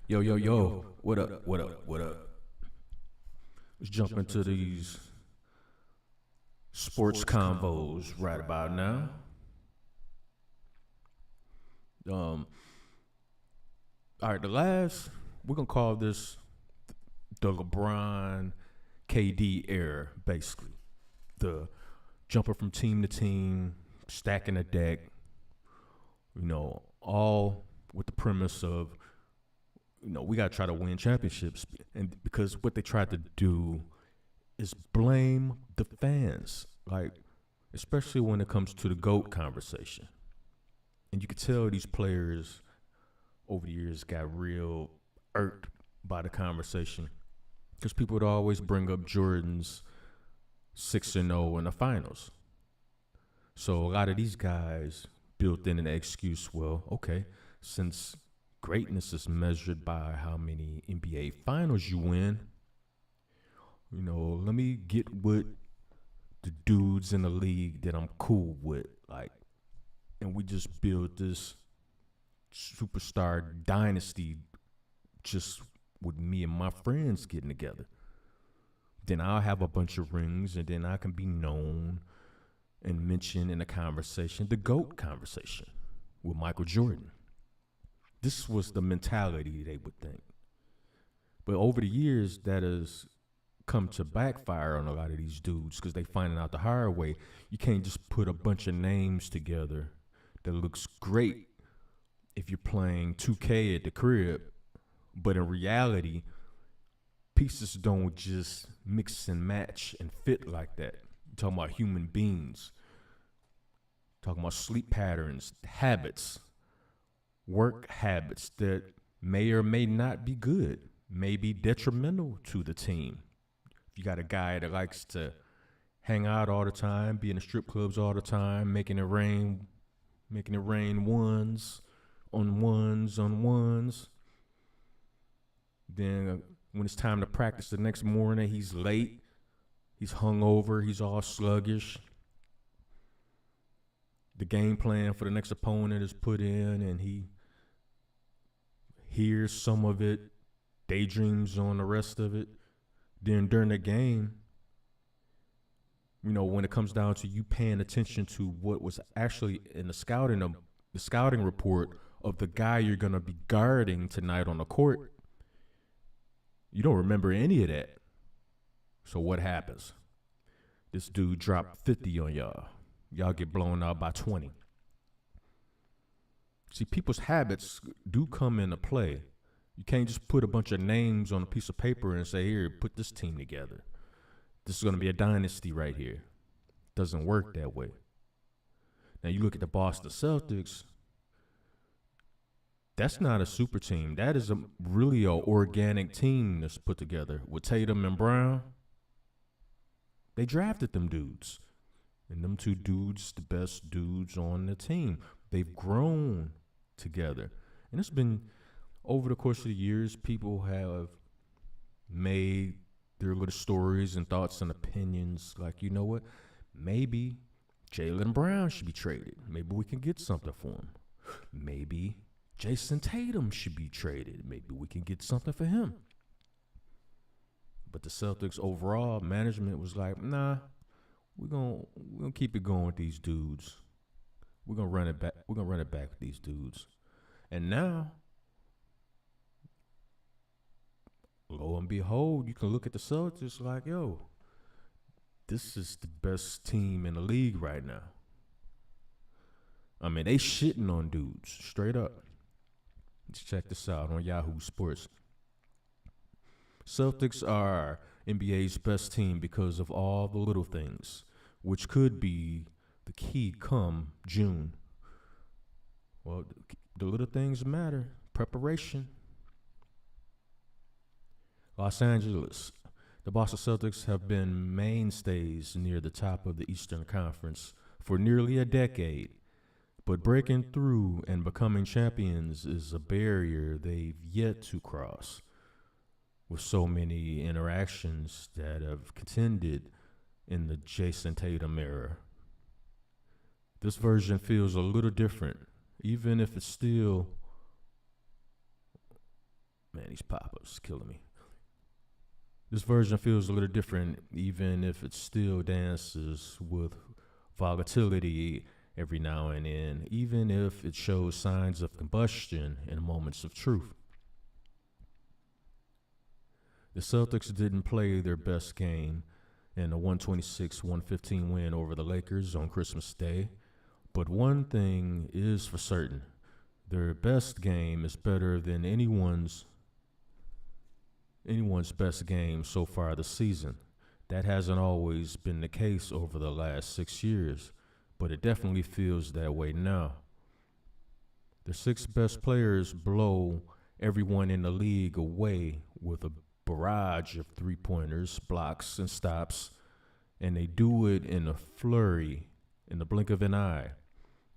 Yo, yo, yo. What up? What up? What up? Let's jump into these sports convos right about now. Um, all right, we're gonna call this the LeBron KD era, basically. The jumper from team to team, stacking the deck, all with the premise of, we gotta try to win championships. And because what they tried to do is blame the fans, like especially when it comes to the GOAT conversation. And you could tell these players over the years got real irked by the conversation because people would always bring up Jordan's 6-0 in the finals. So a lot of these guys built in an excuse. Well, okay, since greatness is measured by how many NBA finals you win, let me get with the dudes in the league that I'm cool with, and we just build this superstar dynasty just with me and my friends getting together. Then I'll have a bunch of rings, and then I can be known and mentioned in the conversation, the GOAT conversation with Michael Jordan. This was the mentality they would think. But over the years, that has come to backfire on a lot of these dudes because they finding out the hard way. You can't just put a bunch of names together that looks great if you're playing 2K at the crib, but in reality, pieces don't just mix and match and fit like that. You're talking about human beings, talking about sleep patterns, habits, work habits that may or may not be good, may be detrimental to the team. If you got a guy that likes to hang out all the time, be in the strip clubs all the time, making it rain ones on ones. Then when it's time to practice the next morning, he's late, he's hungover, he's all sluggish. The game plan for the next opponent is put in, and he hears some of it, daydreams on the rest of it. Then during the game, when it comes down to you paying attention to what was actually in the scouting report of the guy you're going to be guarding tonight on the court, you don't remember any of that. So what happens? This dude dropped 50 on y'all. Y'all get blown out by 20. See, people's habits do come into play. You can't just put a bunch of names on a piece of paper and say, here, put this team together. This is going to be a dynasty right here. Doesn't work that way. Now, you look at the Boston Celtics. That's not a super team. That is really an organic team that's put together. With Tatum and Brown, they drafted them dudes. And them two dudes, the best dudes on the team. They've grown together. And it's been, over the course of the years, people have made their little stories and thoughts and opinions. Like, you know what? Maybe Jaylen Brown should be traded. Maybe we can get something for him. Maybe Jason Tatum should be traded. Maybe we can get something for him. But the Celtics overall management was like, nah, we're gonna keep it going with these dudes. We're gonna run it back. We're gonna run it back with these dudes. And now, lo and behold, you can look at the Celtics like, yo, this is the best team in the league right now. I mean, they shitting on dudes straight up. Let's check this out on Yahoo Sports. Celtics are NBA's best team because of all the little things, which could be the key come June. Well, the little things matter. Preparation. Los Angeles. The Boston Celtics have been mainstays near the top of the Eastern Conference for nearly a decade. But breaking through and becoming champions is a barrier they've yet to cross. With so many interactions that have contended in the Jason Tatum era. This version feels a little different, even if it's still Man, these pop-ups killing me. This version feels a little different, even if it still dances with volatility every now and then, even if it shows signs of combustion in moments of truth. The Celtics didn't play their best game in a 126-115 win over the Lakers on Christmas Day, but one thing is for certain. Their best game is better than anyone's best game so far this season. That hasn't always been the case over the last 6 years, but it definitely feels that way now. The 6 best players blow everyone in the league away with a barrage of three-pointers, blocks, and stops, and they do it in a flurry, in the blink of an eye.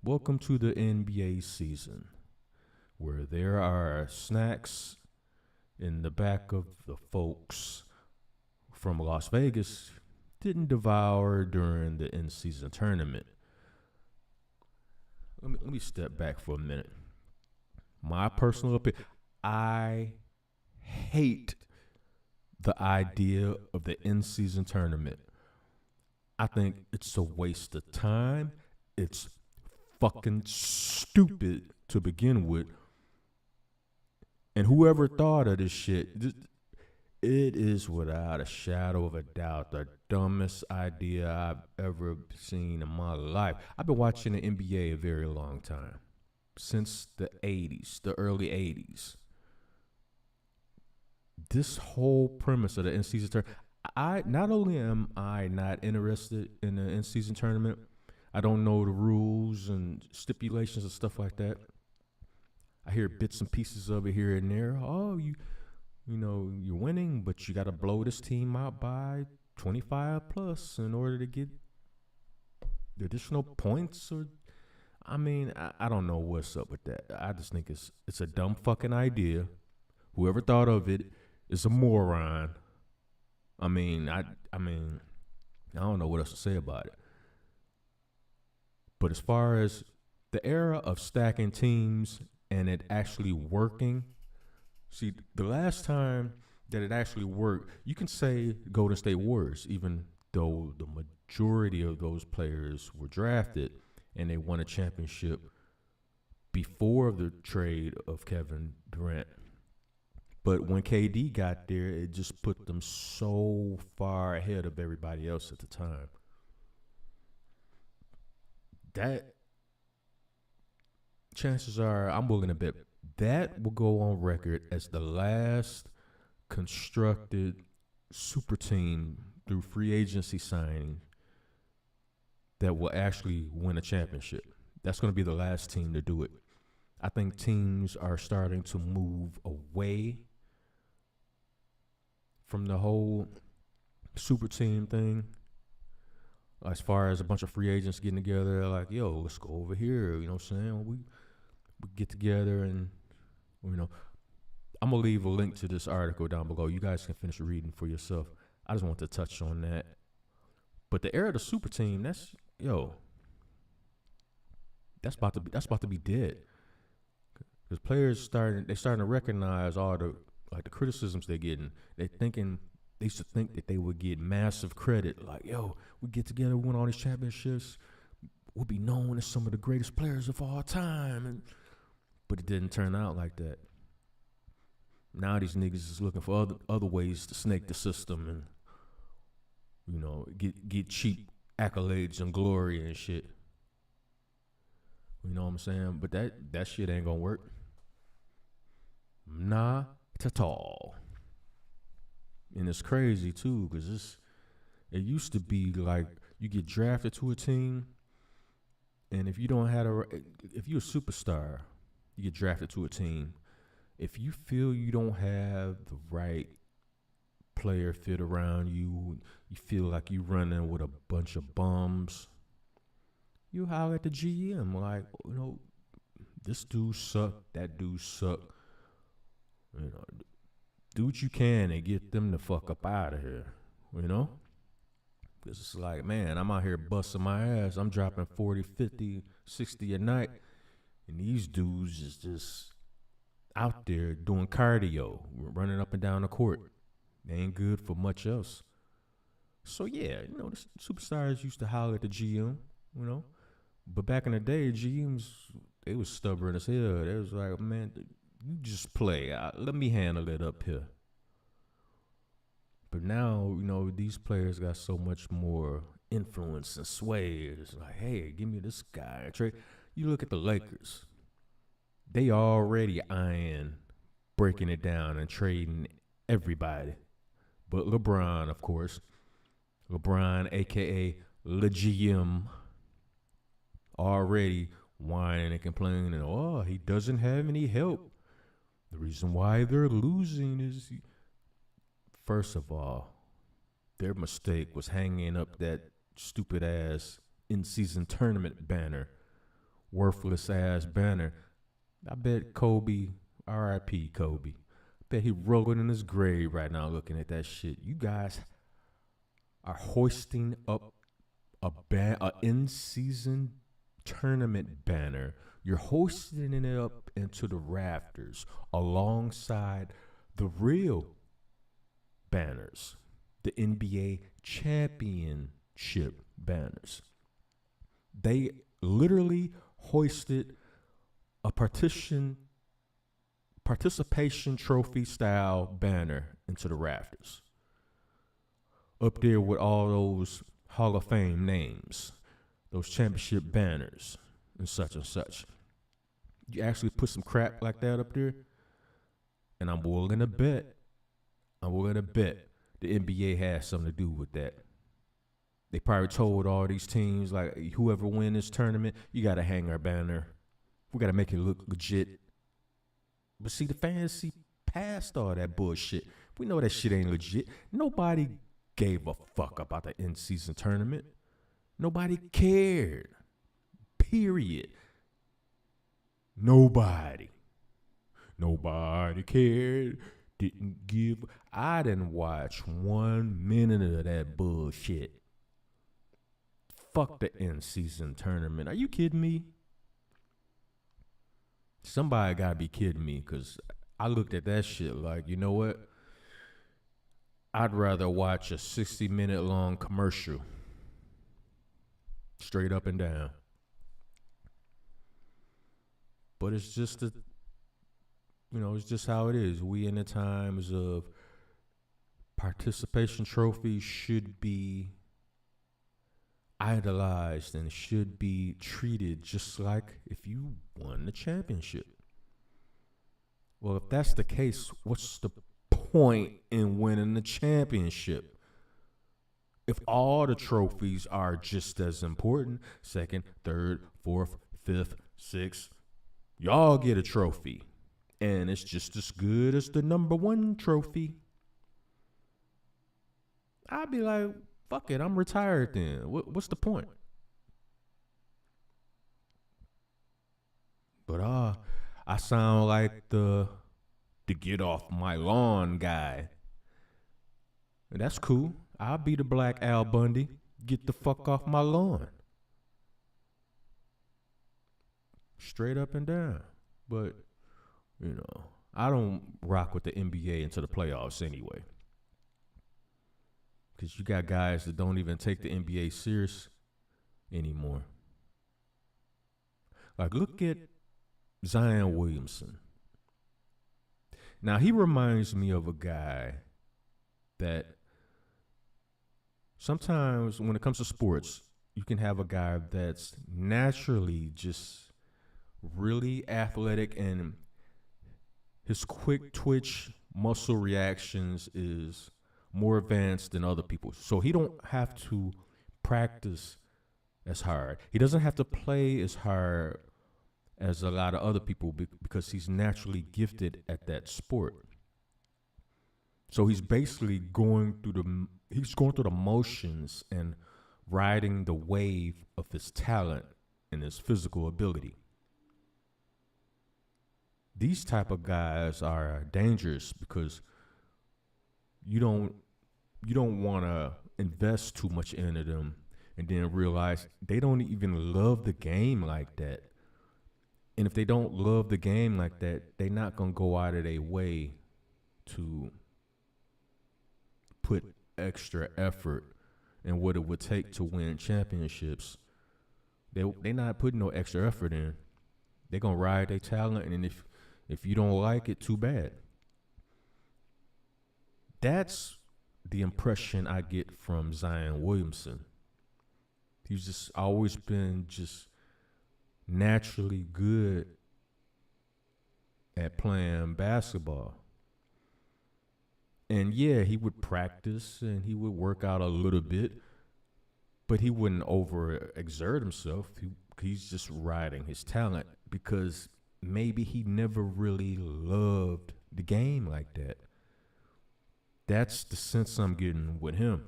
Welcome to the NBA season, where there are snacks in the back of the folks from Las Vegas didn't devour during the in-season tournament. Let me step back for a minute. My personal opinion, I hate the idea of the in-season tournament. I think it's a waste of time. It's fucking stupid to begin with. And whoever thought of this shit, it is without a shadow of a doubt the dumbest idea I've ever seen in my life. I've been watching the NBA a very long time, since the 80s, the early 80s. This whole premise of the in-season tournament, not only am I not interested in the in-season tournament, I don't know the rules and stipulations and stuff like that. I hear bits and pieces of it here and there. Oh, you know, you're winning, but you got to blow this team out by 25 plus in order to get the additional points. Or, I mean, I don't know what's up with that. I just think it's a dumb fucking idea. Whoever thought of it is a moron. I mean, I don't know what else to say about it. But as far as the era of stacking teams and it actually working, see, the last time that it actually worked, you can say Golden State Warriors, even though the majority of those players were drafted and they won a championship before the trade of Kevin Durant. But when KD got there, it just put them so far ahead of everybody else at the time. That, chances are, I'm willing to bet, that will go on record as the last constructed super team through free agency signing that will actually win a championship. That's going to be the last team to do it. I think teams are starting to move away from the whole super team thing. As far as a bunch of free agents getting together, like, yo, let's go over here. You know what I'm saying? We get together and, you know, I'm going to leave a link to this article down below. You guys can finish reading for yourself. I just want to touch on that. But the era of the super team, that's about to be dead. Because players starting to recognize all the criticisms they're getting. They used to think that they would get massive credit. Like, yo, we get together, win all these championships, we'll be known as some of the greatest players of all time. But it didn't turn out like that. Now these niggas is looking for other ways to snake the system and, you know, get cheap accolades and glory and shit. You know what I'm saying? But that shit ain't gonna work. Not at all. And it's crazy too, because it used to be like you get drafted to a team, and if you're a superstar, you get drafted to a team. If you feel you don't have the right player fit around you, you feel like you running with a bunch of bums, you holler at the GM like, you know, this dude suck, that dude suck. You know, do what you can and get them the fuck up out of here, you know? Because it's like, man, I'm out here busting my ass. I'm dropping 40, 50, 60 a night. And these dudes is just out there doing cardio, running up and down the court. They ain't good for much else. So yeah, the superstars used to holler at the GM, you know. But back in the day, GMs, they was stubborn as hell. They was like, man, you just play. Let me handle it up here. But now, these players got so much more influence and sway. It's like, hey, give me this guy. Trade. You look at the Lakers. They already eyeing breaking it down and trading everybody. But LeBron, of course. LeBron, a.k.a. Le GM, already whining and complaining. Oh, he doesn't have any help. The reason why they're losing is, first of all, their mistake was hanging up that stupid ass in-season tournament banner, worthless ass banner. I bet Kobe, R.I.P. Kobe, I bet he rolling in his grave right now looking at that shit. You guys are hoisting up a in-season tournament banner. You're hoisting it up into the rafters alongside the real banners, the NBA championship banners. They literally hoisted a participation trophy style banner into the rafters, up there with all those Hall of Fame names, those championship banners, and such and such. You actually put some crap like that up there, and I'm willing to bet the NBA has something to do with that. They probably told all these teams, like, whoever win this tournament, you got to hang our banner. We got to make it look legit. But see, the fans see past all that bullshit. We know that shit ain't legit. Nobody gave a fuck about the in-season tournament. Nobody cared. Period. Nobody cared. Didn't give. I didn't watch 1 minute of that bullshit. Fuck the in-season tournament. Are you kidding me? Somebody gotta be kidding me, because I looked at that shit like, you know what? I'd rather watch a 60-minute long commercial. Straight up and down. But it's just it's just how it is. We in the times of participation trophies should be idolized and should be treated just like if you won the championship. Well, if that's the case, what's the point in winning the championship? If all the trophies are just as important, second, third, fourth, fifth, sixth, y'all get a trophy. And it's just as good as the number one trophy. I'd be like, fuck it, I'm retired then. What's the point? But I sound like the get off my lawn guy. And that's cool. I'll be the Black Al Bundy. Get the fuck off my lawn. Straight up and down. But, I don't rock with the NBA into the playoffs anyway. Because you got guys that don't even take the NBA serious anymore. Like, look at Zion Williamson. Now, he reminds me of a guy that sometimes when it comes to sports, you can have a guy that's naturally just really athletic, and his quick twitch muscle reactions is more advanced than other people. So he don't have to practice as hard. He doesn't have to play as hard as a lot of other people because he's naturally gifted at that sport. So he's basically going through the motions and riding the wave of his talent and his physical ability. These type of guys are dangerous because you don't want to invest too much into them and then realize they don't even love the game like that. And if they don't love the game like that, they're not going to go out of their way to put extra effort in what it would take to win championships. They're not putting no extra effort in. They're going to ride their talent, and if you don't like it, too bad. That's the impression I get from Zion Williamson. He's just always been just naturally good at playing basketball. And yeah, he would practice and he would work out a little bit, but he wouldn't overexert himself. He's just riding his talent because maybe he never really loved the game like that. That's the sense I'm getting with him.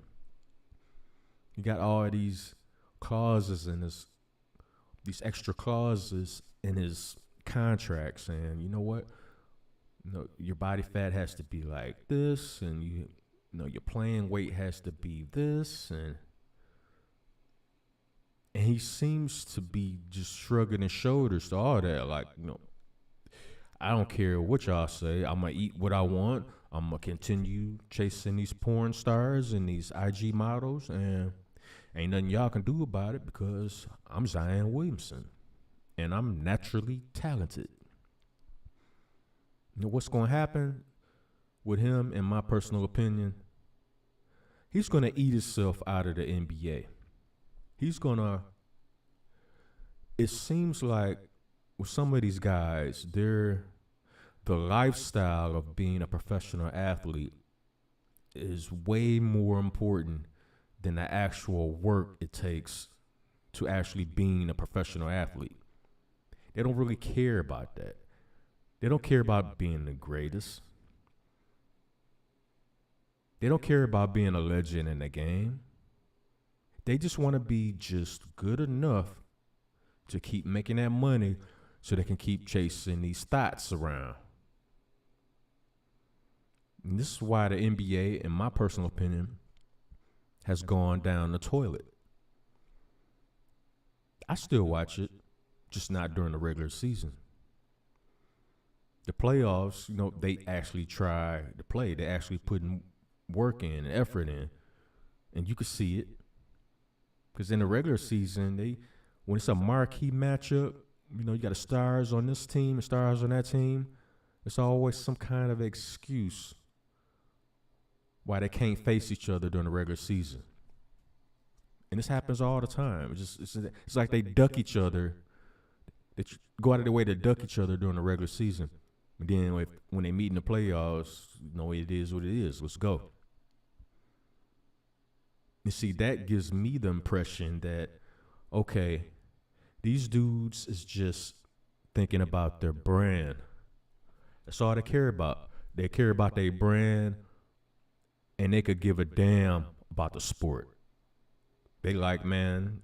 You got all of these clauses in these extra clauses in his contract saying, you know what? Your body fat has to be like this, and your playing weight has to be this, and he seems to be just shrugging his shoulders to all that. Like, I don't care what y'all say. I'm gonna eat what I want. I'm gonna continue chasing these porn stars and these IG models, and ain't nothing y'all can do about it because I'm Zion Williamson, and I'm naturally talented. What's going to happen with him, in my personal opinion, he's going to eat himself out of the NBA. It seems like with some of these guys, the lifestyle of being a professional athlete is way more important than the actual work it takes to actually being a professional athlete. They don't really care about that. They don't care about being the greatest. They don't care about being a legend in the game. They just want to be just good enough to keep making that money so they can keep chasing these thoughts around. And this is why the NBA, in my personal opinion, has gone down the toilet. I still watch it, just not during the regular season. The playoffs, they actually try to play. They actually putting work in and effort in, and you can see it. Because in the regular season, when it's a marquee matchup, you got the stars on this team and stars on that team. It's always some kind of excuse why they can't face each other during the regular season. And this happens all the time. It's like they duck each other. They go out of their way to duck each other during the regular season. And then when they meet in the playoffs, it is what it is. Let's go. You see, that gives me the impression that, okay, these dudes is just thinking about their brand. That's all they care about. They care about their brand, and they could give a damn about the sport. They like, man,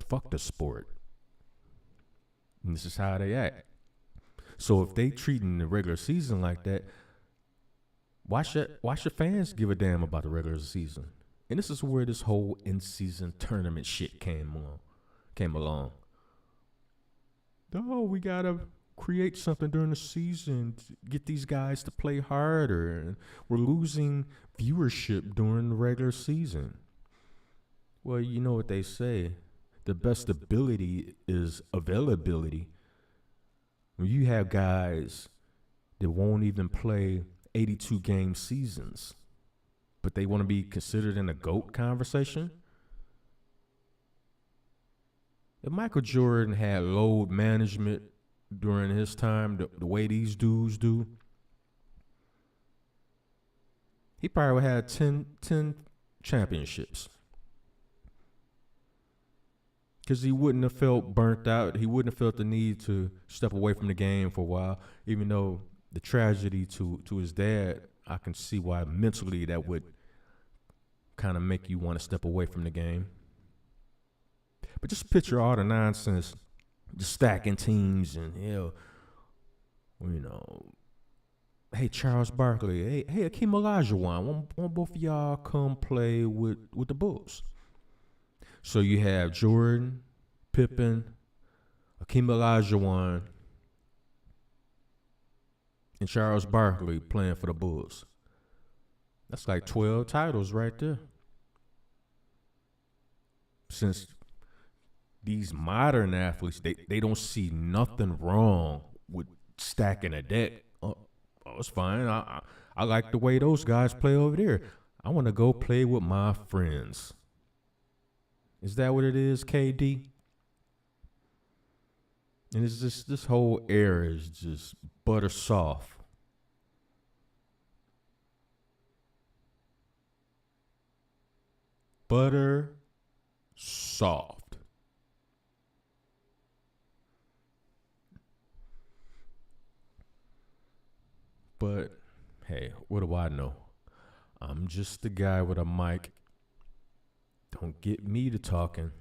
fuck the sport. And this is how they act. So if they treating the regular season like that, why should fans give a damn about the regular season? And this is where this whole in-season tournament shit came along. Oh, we gotta create something during the season to get these guys to play harder, and we're losing viewership during the regular season. Well, you know what they say. The best ability is availability. When you have guys that won't even play 82-game seasons, but they want to be considered in a GOAT conversation. If Michael Jordan had load management during his time, the way these dudes do, he probably would have 10 championships. Because he wouldn't have felt burnt out. He wouldn't have felt the need to step away from the game for a while. Even though the tragedy to his dad, I can see why mentally that would kind of make you want to step away from the game. But just picture all the nonsense, just stacking teams and, hey, Charles Barkley, hey, Akeem Olajuwon, won't both of y'all come play with the Bulls? So you have Jordan, Pippen, Hakeem Olajuwon, and Charles Barkley playing for the Bulls. That's like 12 titles right there. Since these modern athletes, they don't see nothing wrong with stacking a deck. Oh, it's fine. I like the way those guys play over there. I want to go play with my friends. Is that what it is, KD? And it's just this whole era is just butter soft. Butter soft. But hey, what do I know? I'm just the guy with a mic. Don't get me to talking.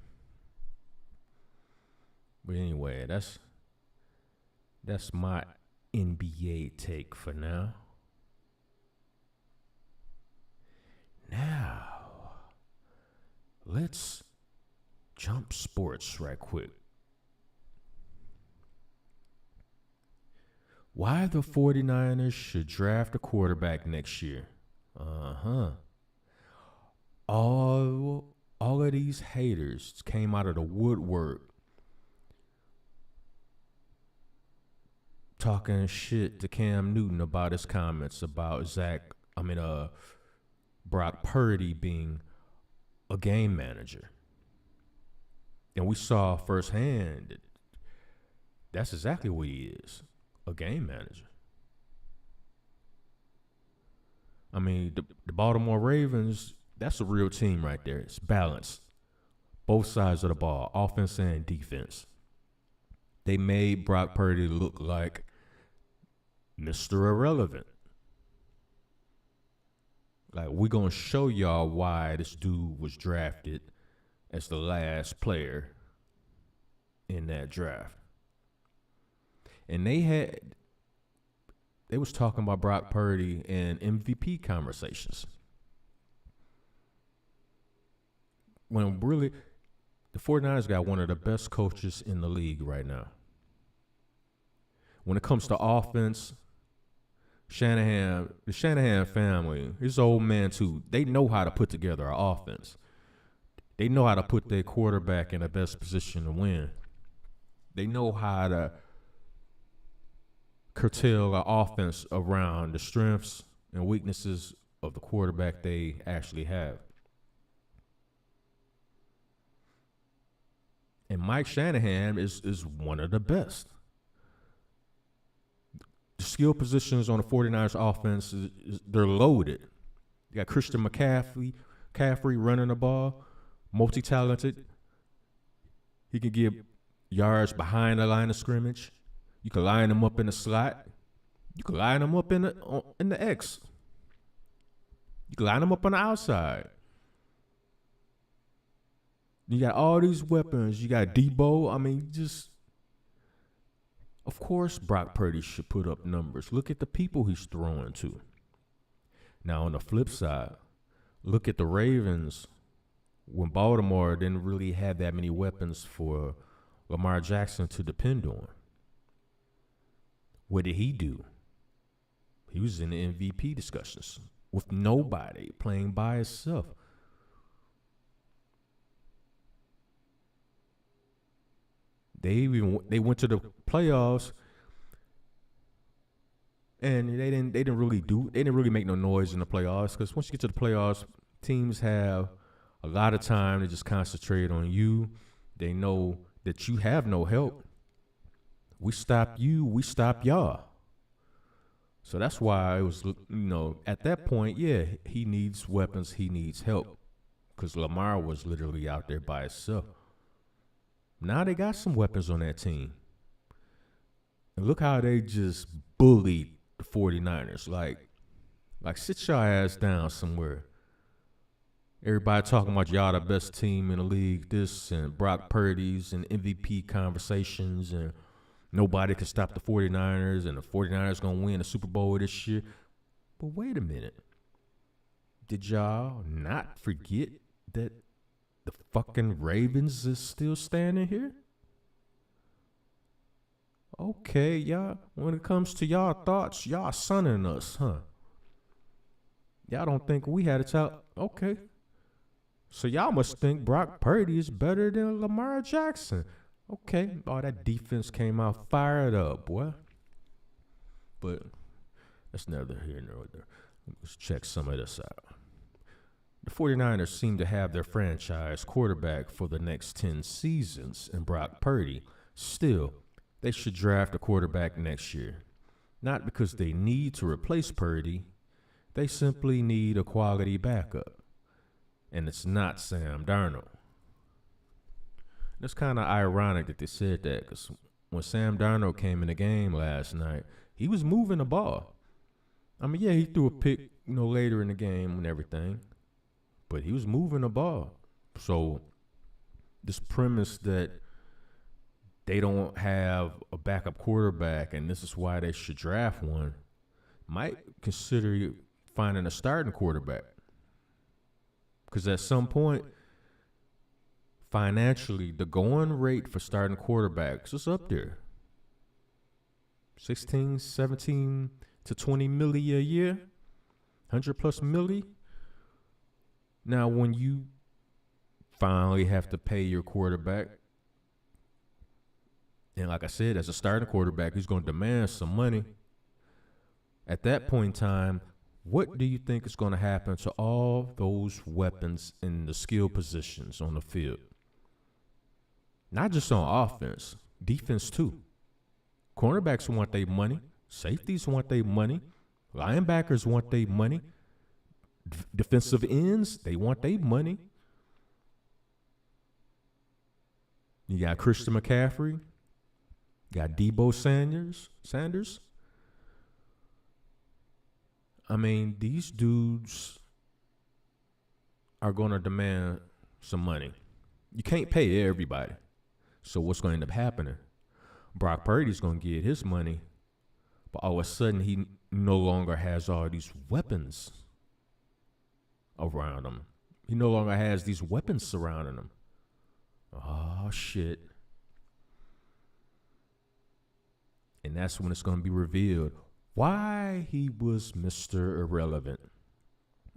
But anyway, that's my NBA take for now. Now, let's jump sports right quick. Why the 49ers should draft a quarterback next year. All of these haters came out of the woodwork talking shit to Cam Newton about his comments about Brock Purdy being a game manager. And we saw firsthand that that's exactly what he is, a game manager. I mean, the Baltimore Ravens, that's a real team right there. It's balanced. Both sides of the ball, offense and defense. They made Brock Purdy look like Mr. Irrelevant. Like, we're going to show y'all why this dude was drafted as the last player in that draft. And they was talking about Brock Purdy in MVP conversations. When really, the 49ers got one of the best coaches in the league right now. When it comes to offense, the Shanahan family, his old man too, they know how to put together an offense. They know how to put their quarterback in the best position to win. They know how to curtail an offense around the strengths and weaknesses of the quarterback they actually have. And Mike Shanahan is one of the best. The skill positions on the 49ers offense, they're loaded. You got Christian McCaffrey running the ball, multi-talented. He can get yards behind the line of scrimmage. You can line him up in the slot. You can line him up in the X. You can line him up on the outside. You got all these weapons. You got Debo. I mean, of course, Brock Purdy should put up numbers. Look at the people he's throwing to. Now, on the flip side, look at the Ravens. When Baltimore didn't really have that many weapons for Lamar Jackson to depend on. What did he do? He was in the MVP discussions with nobody, playing by himself. They went to the playoffs, and they didn't really make no noise in the playoffs, because once you get to the playoffs, teams have a lot of time to just concentrate on you. They know that you have no help. We stop you, we stop y'all. So that's why it was, at that point, yeah, he needs weapons, he needs help, because Lamar was literally out there by himself. Now they got some weapons on that team. And look how they just bullied the 49ers. Like sit your ass down somewhere. Everybody talking about y'all the best team in the league, this and Brock Purdy's and MVP conversations, and nobody can stop the 49ers, and the 49ers going to win the Super Bowl this year. But wait a minute. Did y'all not forget that the fucking Ravens is still standing here? Okay, y'all. When it comes to y'all thoughts, y'all sunning us, huh? Y'all don't think we had a child? Okay. So y'all must think Brock Purdy is better than Lamar Jackson. Okay. Oh, that defense came out fired up, boy. But that's neither here nor there. Let's check some of this out. The 49ers seem to have their franchise quarterback for the next 10 seasons in Brock Purdy. Still, they should draft a quarterback next year. Not because they need to replace Purdy, they simply need a quality backup. And it's not Sam Darnold. It's kind of ironic that they said that, because when Sam Darnold came in the game last night, he was moving the ball. I mean, yeah, he threw a pick, later in the game and everything, but he was moving the ball. So this premise that they don't have a backup quarterback and this is why they should draft one, might consider finding a starting quarterback. Because at some point, financially, the going rate for starting quarterbacks is up there. 16, 17 to 20 milli a year, 100 plus milli. Now, when you finally have to pay your quarterback, and like I said, as a starting quarterback, he's going to demand some money. At that point in time, what do you think is going to happen to all those weapons in the skill positions on the field? Not just on offense, defense too. Cornerbacks want their money. Safeties want their money. Linebackers want their money. Defensive ends, they want their money. You got Christian McCaffrey. You got Debo Sanders. I mean, these dudes are going to demand some money. You can't pay everybody. So what's going to end up happening? Brock Purdy's going to get his money, but all of a sudden he no longer has all these weapons around him. He no longer has these weapons surrounding him. Oh, shit. And that's when it's going to be revealed why he was Mr. Irrelevant.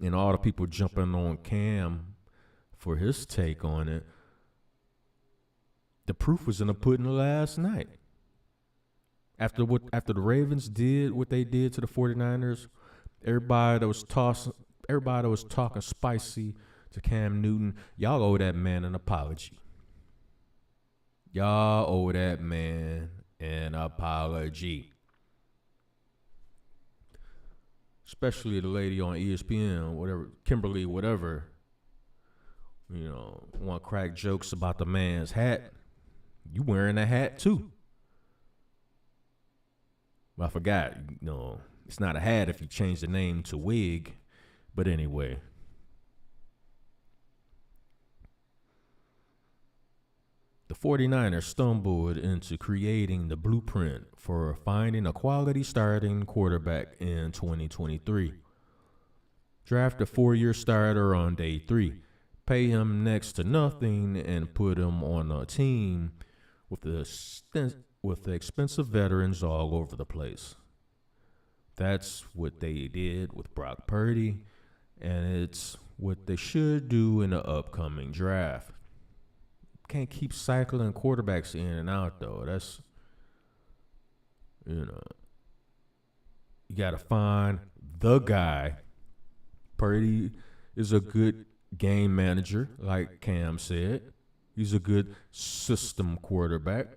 And all the people jumping on Cam for his take on it. The proof was in the pudding last night. After the Ravens did what they did to the 49ers, everybody that was talking spicy to Cam Newton, y'all owe that man an apology. Y'all owe that man an apology. Especially the lady on ESPN, whatever, Kimberly, whatever, want to crack jokes about the man's hat. You wearing a hat too. Well, I forgot, it's not a hat if you change the name to wig. But anyway. The 49ers stumbled into creating the blueprint for finding a quality starting quarterback in 2023. Draft a 4-year starter on day 3. Pay him next to nothing and put him on a team with the expensive veterans all over the place. That's what they did with Brock Purdy, and it's what they should do in the upcoming draft. Can't keep cycling quarterbacks in and out, though. That's, you got to find the guy. Purdy is a good game manager, like Cam said. He's a good system quarterback.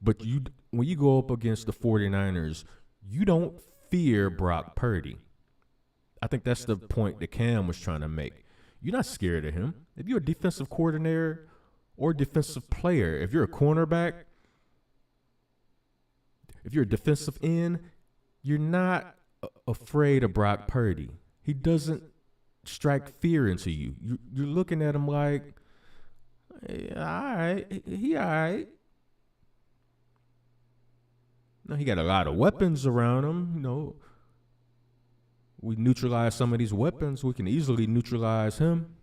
But when you go up against the 49ers, you don't fear Brock Purdy. I think that's the point that Cam was trying to make. You're not scared of him. If you're a defensive coordinator or defensive player, if you're a cornerback, if you're a defensive end, you're not afraid of Brock Purdy. He doesn't strike fear into you. You're looking at him like, hey, all right, he all right. Now, he got a lot of weapons around him. We neutralize some of these weapons. We can easily neutralize him.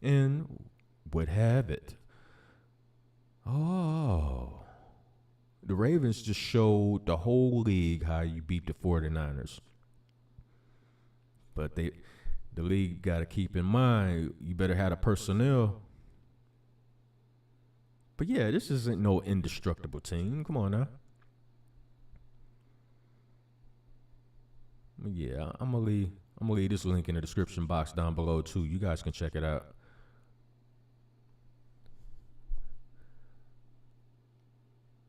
And would have it. the Ravens just showed the whole league how you beat the 49ers. But the league got to keep in mind, you better have the personnel. But yeah, this isn't no indestructible team. Come on now. Yeah, I'm gonna leave this link in the description box down below too. You guys can check it out.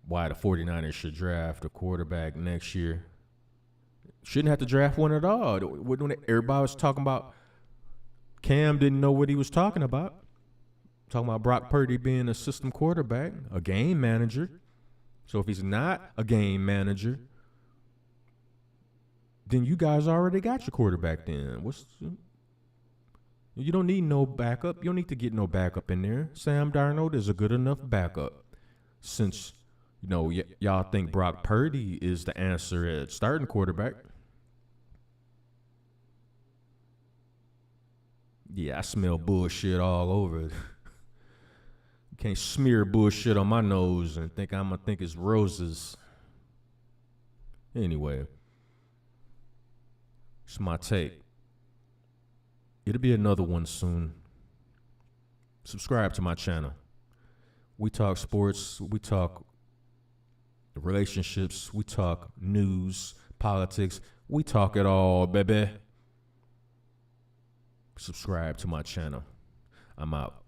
Why the 49ers should draft a quarterback next year. Shouldn't have to draft one at all. When everybody was talking about Cam didn't know what he was talking about. Talking about Brock Purdy being a system quarterback, a game manager. So if he's not a game manager, then you guys already got your quarterback then. You don't need no backup. You don't need to get no backup in there. Sam Darnold is a good enough backup. Since, y'all think Brock Purdy is the answer at starting quarterback. Yeah, I smell bullshit all over. You can't smear bullshit on my nose and think I'm going to think it's roses. Anyway, it's my take. It'll be another one soon. Subscribe to my channel. We talk sports. We talk relationships. We talk news, politics. We talk it all, baby. Subscribe to my channel. I'm out.